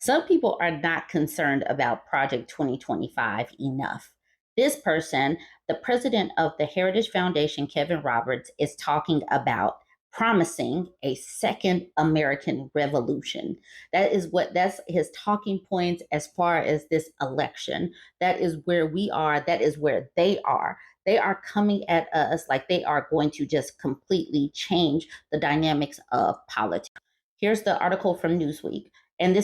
Some people are not concerned about Project 2025 enough. This person, the president of the Heritage Foundation, Kevin Roberts, is talking about promising a second American revolution. That's his talking points as far as this election. That is where we are. That is where they are. They are coming at us like they are going to just completely change the dynamics of politics. Here's the article from Newsweek. And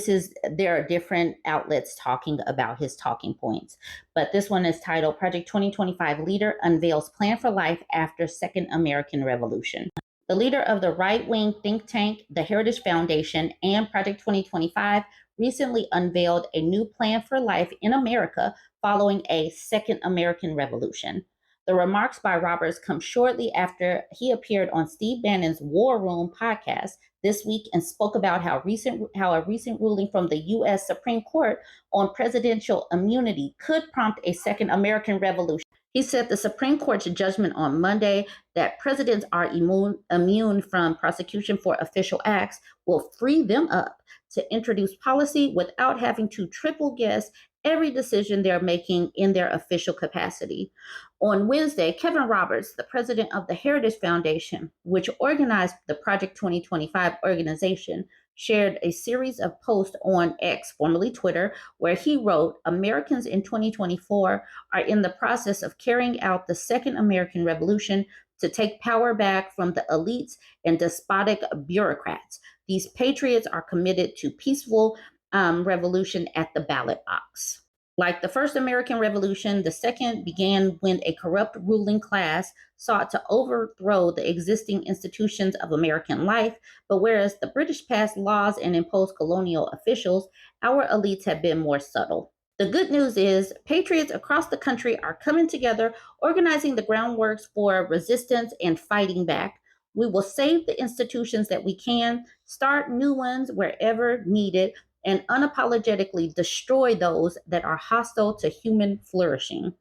there are different outlets talking about his talking points. But this one is titled Project 2025 Leader Unveils Plan for Life After Second American Revolution. The leader of the right wing think tank, the Heritage Foundation, and Project 2025 recently unveiled a new plan for life in America following a second American Revolution. The remarks by Roberts come shortly after he appeared on Steve Bannon's War Room podcast this week and spoke about how a recent ruling from the U.S. Supreme Court on presidential immunity could prompt a second American revolution. He said the Supreme Court's judgment on Monday that presidents are immune from prosecution for official acts will free them up to introduce policy without having to triple guess every decision they're making in their official capacity. On Wednesday, Kevin Roberts, the president of the Heritage Foundation, which organized the Project 2025 organization, shared a series of posts on X, formerly Twitter, where he wrote, Americans in 2024 are in the process of carrying out the Second American Revolution to take power back from the elites and despotic bureaucrats. These patriots are committed to peaceful revolution at the ballot box. Like the first American Revolution, the second began when a corrupt ruling class sought to overthrow the existing institutions of American life. But whereas the British passed laws and imposed colonial officials, our elites have been more subtle. The good news is patriots across the country are coming together, organizing the groundworks for resistance and fighting back. We will save the institutions that we can, start new ones wherever needed, and unapologetically destroy those that are hostile to human flourishing.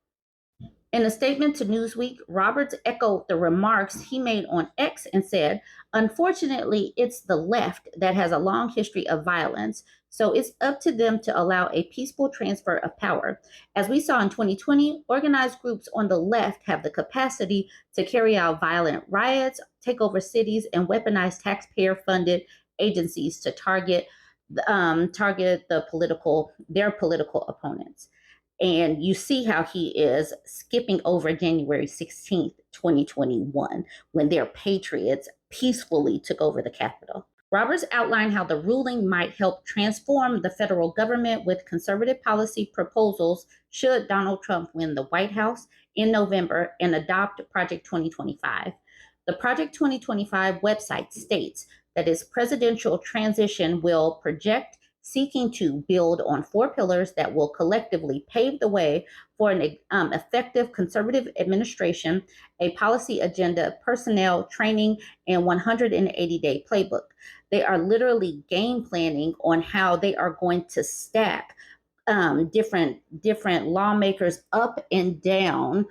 In a statement to Newsweek, Roberts echoed the remarks he made on X and said, unfortunately, it's the left that has a long history of violence, so it's up to them to allow a peaceful transfer of power. As we saw in 2020, organized groups on the left have the capacity to carry out violent riots, take over cities, and weaponize taxpayer-funded agencies to target their political opponents. And you see how he is skipping over January 16th, 2021, when their patriots peacefully took over the Capitol. Roberts outlined how the ruling might help transform the federal government with conservative policy proposals should Donald Trump win the White House in November and adopt Project 2025. The Project 2025 website states that its presidential transition will project seeking to build on 4 pillars that will collectively pave the way for an effective conservative administration, a policy agenda, personnel, training, and 180-day playbook. They are literally game planning on how they are going to stack different lawmakers up and down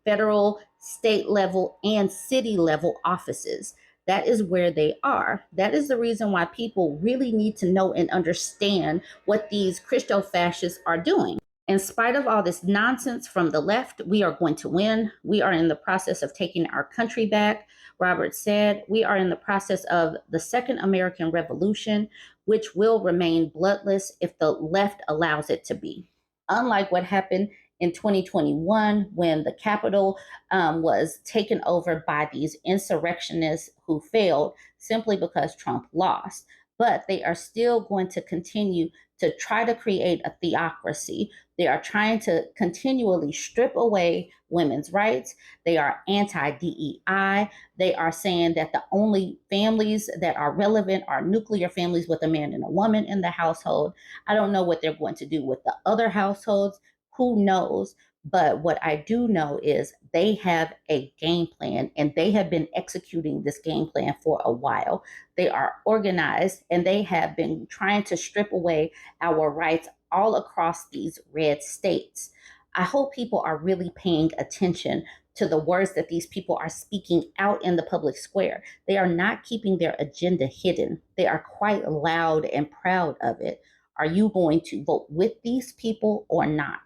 federal, state level, and city level offices. That is where they are. That is the reason why people really need to know and understand what these Christo fascists are doing. In spite of all this nonsense from the left, we are going to win. We are in the process of taking our country back. Roberts said, we are in the process of the Second American Revolution, which will remain bloodless if the left allows it to be. Unlike what happened in 2021, when the Capitol was taken over by these insurrectionists who failed simply because Trump lost. But they are still going to continue to try to create a theocracy. They are trying to continually strip away women's rights. They are anti-DEI. They are saying that the only families that are relevant are nuclear families with a man and a woman in the household. I don't know what they're going to do with the other households. Who knows? But what I do know is they have a game plan, and they have been executing this game plan for a while. They are organized, and they have been trying to strip away our rights all across these red states. I hope people are really paying attention to the words that these people are speaking out in the public square. They are not keeping their agenda hidden. They are quite loud and proud of it. Are you going to vote with these people or not?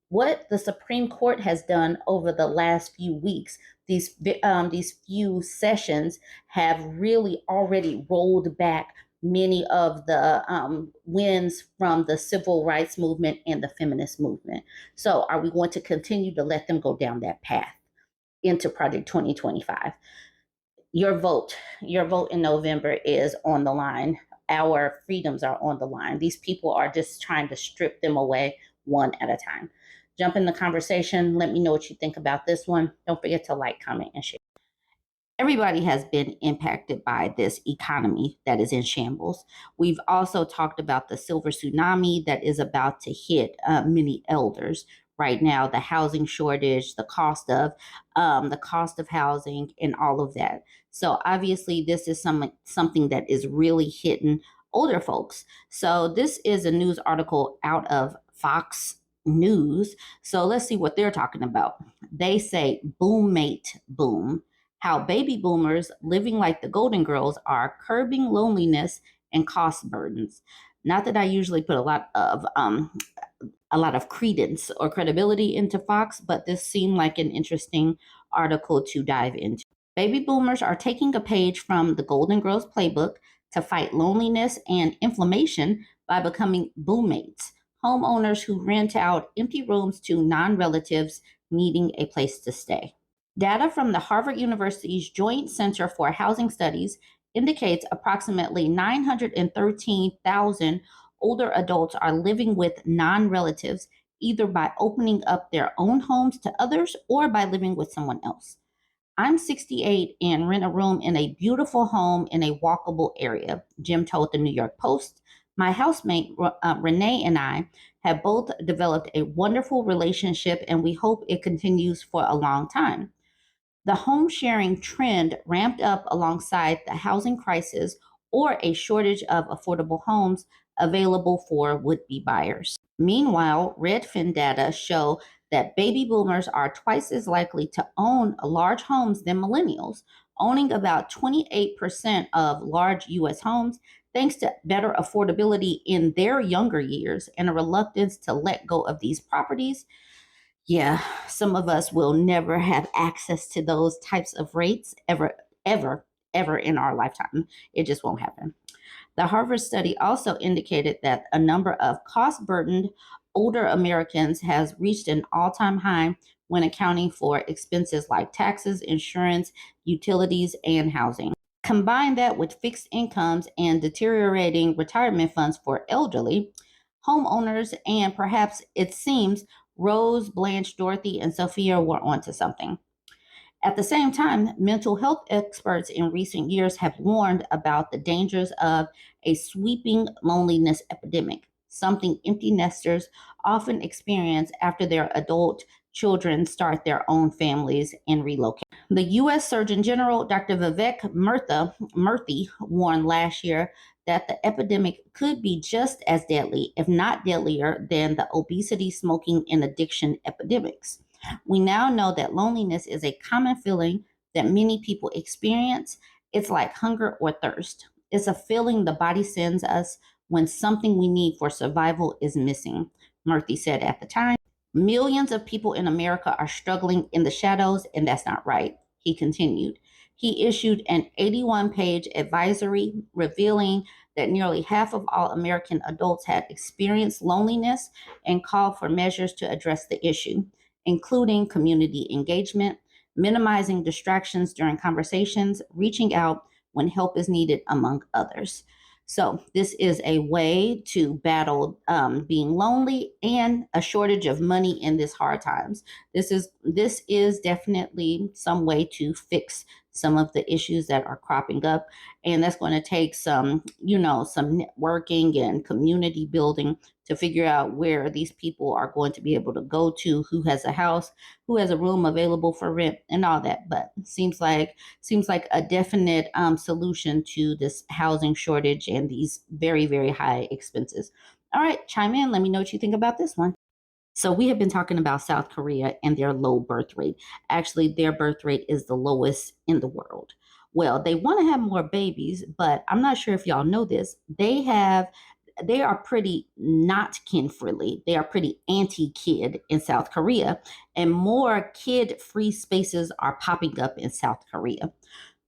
What the Supreme Court has done over the last few weeks, these few sessions have really already rolled back many of the wins from the civil rights movement and the feminist movement. So, are we going to continue to let them go down that path into Project 2025? Your vote in November is on the line. Our freedoms are on the line. These people are just trying to strip them away one at a time. Jump in the conversation. Let me know what you think about this one. Don't forget to like, comment, and share. Everybody has been impacted by this economy that is in shambles. We've also talked about the silver tsunami that is about to hit many elders right now. The housing shortage, the cost of housing, and all of that. So obviously, this is something that is really hitting older folks. So this is a news article out of Fox News. So let's see what they're talking about. They say Boommate boom, how baby boomers living like the Golden Girls are curbing loneliness and cost burdens. Not that I usually put a lot of credence or credibility into Fox, but this seemed like an interesting article to dive into. Baby boomers are taking a page from the Golden Girls playbook to fight loneliness and inflammation by becoming boommates, homeowners who rent out empty rooms to non relatives needing a place to stay. Data from the Harvard University's Joint Center for Housing Studies indicates approximately 913,000 older adults are living with non relatives, either by opening up their own homes to others or by living with someone else. I'm 68 and rent a room in a beautiful home in a walkable area, Jim told the New York Post. My housemate, Renee, and I have both developed a wonderful relationship, and we hope it continues for a long time. The home sharing trend ramped up alongside the housing crisis or a shortage of affordable homes available for would be buyers. Meanwhile, Redfin data show that baby boomers are twice as likely to own large homes than millennials, owning about 28% of large U.S. homes, thanks to better affordability in their younger years and a reluctance to let go of these properties. Yeah, some of us will never have access to those types of rates ever in our lifetime. It just won't happen. The Harvard study also indicated that a number of cost burdened older Americans has reached an all time high when accounting for expenses like taxes, insurance, utilities, and housing. Combine that with fixed incomes and deteriorating retirement funds for elderly homeowners, and perhaps it seems Rose, Blanche, Dorothy, and Sophia were onto something. At the same time, mental health experts in recent years have warned about the dangers of a sweeping loneliness epidemic, something empty nesters often experience after their adult children start their own families and relocate. The U.S. Surgeon General, Dr. Vivek Murthy, warned last year that the epidemic could be just as deadly, if not deadlier, than the obesity, smoking, and addiction epidemics. We now know that loneliness is a common feeling that many people experience. It's like hunger or thirst. It's a feeling the body sends us when something we need for survival is missing, Murthy said at the time. Millions of people in America are struggling in the shadows, and that's not right, he continued. He issued an 81-page advisory revealing that nearly half of all American adults had experienced loneliness and called for measures to address the issue, including community engagement, minimizing distractions during conversations, reaching out when help is needed, among others. So, this is a way to battle being lonely and a shortage of money in this hard times. This is definitely some way to fix some of the issues that are cropping up, and that's going to take some networking and community building to figure out where these people are going to be able to go to, who has a house, who has a room available for rent, and all that. But seems like a definite solution to this housing shortage and these very, very high expenses. All right, chime in. Let me know what you think about this one. So we have been talking about South Korea and their low birth rate. Actually, their birth rate is the lowest in the world. Well, they want to have more babies, but I'm not sure if y'all know this. They have they are pretty not kid friendly. They are pretty anti-kid in South Korea, and more kid-free spaces are popping up in South Korea.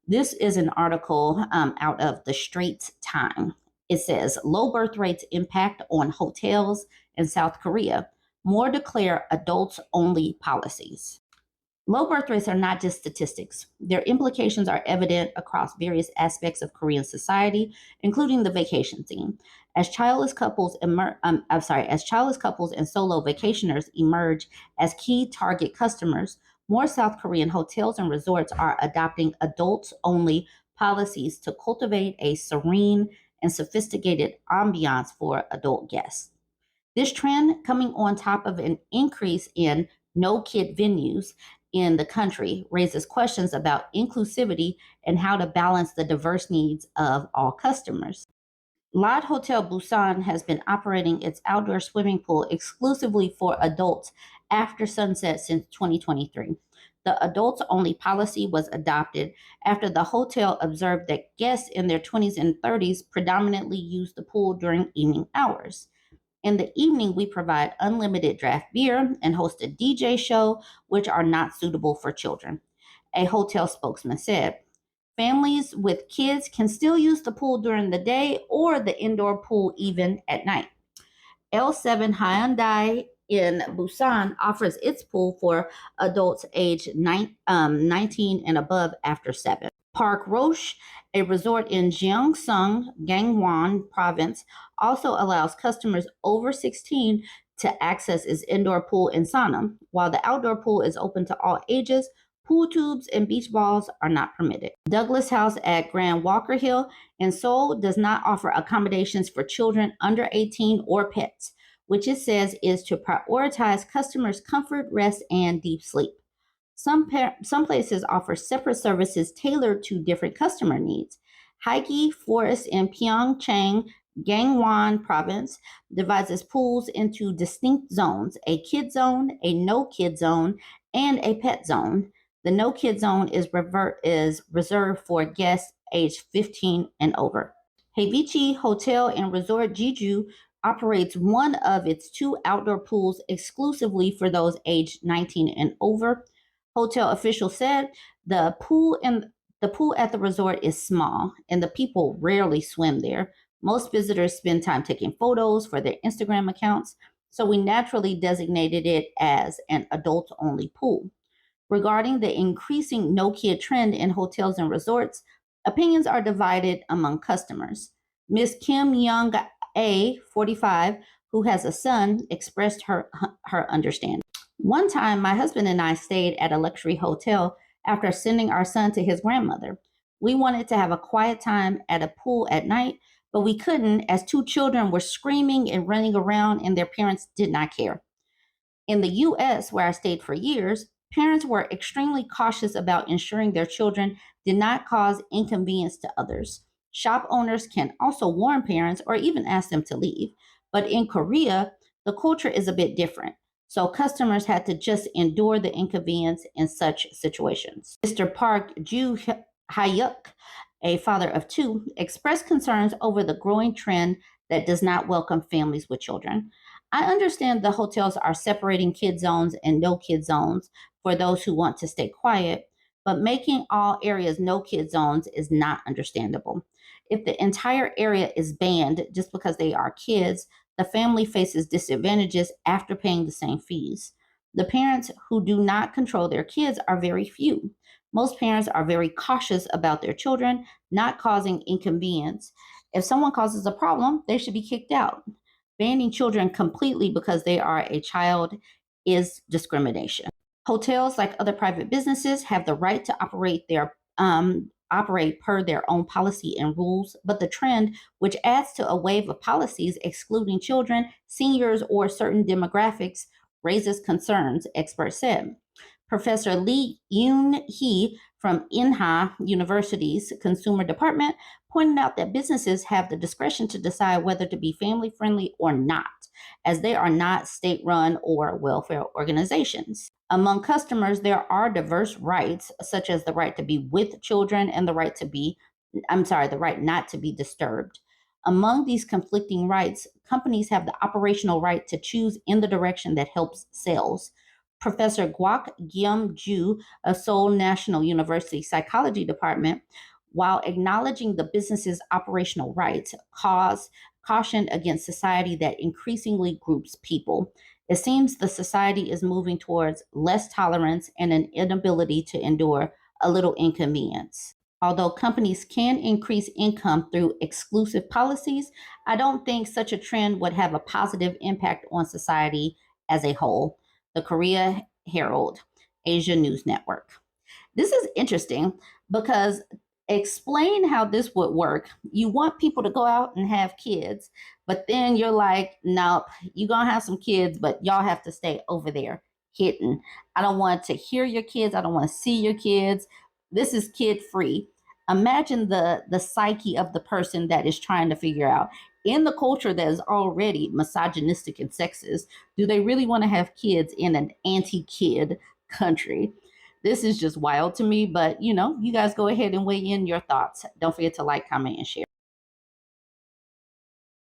This is an article out of the Straits Time. It says low birth rates impact on hotels in South Korea. More declare adults only policies. Low birth rates are not just statistics. Their implications are evident across various aspects of Korean society, including the vacation scene. As childless couples and solo vacationers emerge as key target customers, more South Korean hotels and resorts are adopting adults-only policies to cultivate a serene and sophisticated ambiance for adult guests. This trend, coming on top of an increase in no kid venues in the country, raises questions about inclusivity and how to balance the diverse needs of all customers. Lod Hotel Busan has been operating its outdoor swimming pool exclusively for adults after sunset since 2023. The adults only policy was adopted after the hotel observed that guests in their 20s and 30s predominantly use the pool during evening hours. In the evening, we provide unlimited draft beer and host a DJ show, which are not suitable for children, a hotel spokesman said. Families with kids can still use the pool during the day or the indoor pool even at night. L7 Hyundai in Busan offers its pool for adults aged 19 and above after 7. Park Roche, a resort in Gyeongsang, Gangwon province, also allows customers over 16 to access its indoor pool and sauna. While the outdoor pool is open to all ages, pool tubes and beach balls are not permitted. Douglas House at Grand Walker Hill in Seoul does not offer accommodations for children under 18 or pets, which it says is to prioritize customers' comfort, rest, and deep sleep. Some places offer separate services tailored to different customer needs. Haegi Forest in Pyeongchang, Gangwon province, divides its pools into distinct zones: a kid zone, a no kid zone, and a pet zone. The no kid zone is reserved for guests aged 15 and over. Heivichi Hotel and Resort Jeju operates one of its two outdoor pools exclusively for those aged 19 and over. Hotel officials said the pool at the resort is small and the people rarely swim there. Most visitors spend time taking photos for their Instagram accounts, so we naturally designated it as an adult-only pool. Regarding the increasing no-kid trend in hotels and resorts, opinions are divided among customers. Ms. Kim Young-A, 45, who has a son, expressed her understanding. One time, my husband and I stayed at a luxury hotel after sending our son to his grandmother. We wanted to have a quiet time at a pool at night, but we couldn't as two children were screaming and running around and their parents did not care. In the US, where I stayed for years, parents were extremely cautious about ensuring their children did not cause inconvenience to others. Shop owners can also warn parents or even ask them to leave. But in Korea, the culture is a bit different. So customers had to just endure the inconvenience in such situations. Mr. Park Ju Hyuk, a father of two, expressed concerns over the growing trend that does not welcome families with children. I understand the hotels are separating kid zones and no kid zones for those who want to stay quiet, but making all areas no kid zones is not understandable. If the entire area is banned just because they are kids, the family faces disadvantages after paying the same fees. The parents who do not control their kids are very few. Most parents are very cautious about their children not causing inconvenience. If someone causes a problem, they should be kicked out. Banning children completely because they are a child is discrimination. Hotels, like other private businesses, have the right to operate per their own policy and rules, but the trend, which adds to a wave of policies excluding children, seniors, or certain demographics, raises concerns, experts said. Professor Lee Yoon-hee from Inha University's Consumer Department pointed out that businesses have the discretion to decide whether to be family-friendly or not, as they are not state-run or welfare organizations. Among customers, there are diverse rights, such as the right to be with children and the right not to be disturbed. Among these conflicting rights, companies have the operational right to choose in the direction that helps sales. Professor Guak Gyum Ju of Seoul National University Psychology Department, while acknowledging the business's operational rights, cautioned against society that increasingly groups people. It seems the society is moving towards less tolerance and an inability to endure a little inconvenience. Although companies can increase income through exclusive policies, I don't think such a trend would have a positive impact on society as a whole. The Korea Herald, Asia News Network. This is interesting because explain how this would work. You want people to go out and have kids, but then you're like, nope, you're going to have some kids, but y'all have to stay over there hidden. I don't want to hear your kids. I don't want to see your kids. This is kid free. Imagine the psyche of the person that is trying to figure out in the culture that is already misogynistic and sexist, do they really want to have kids in an anti-kid country? This is just wild to me, but you guys go ahead and weigh in your thoughts. Don't forget to like, comment, and share.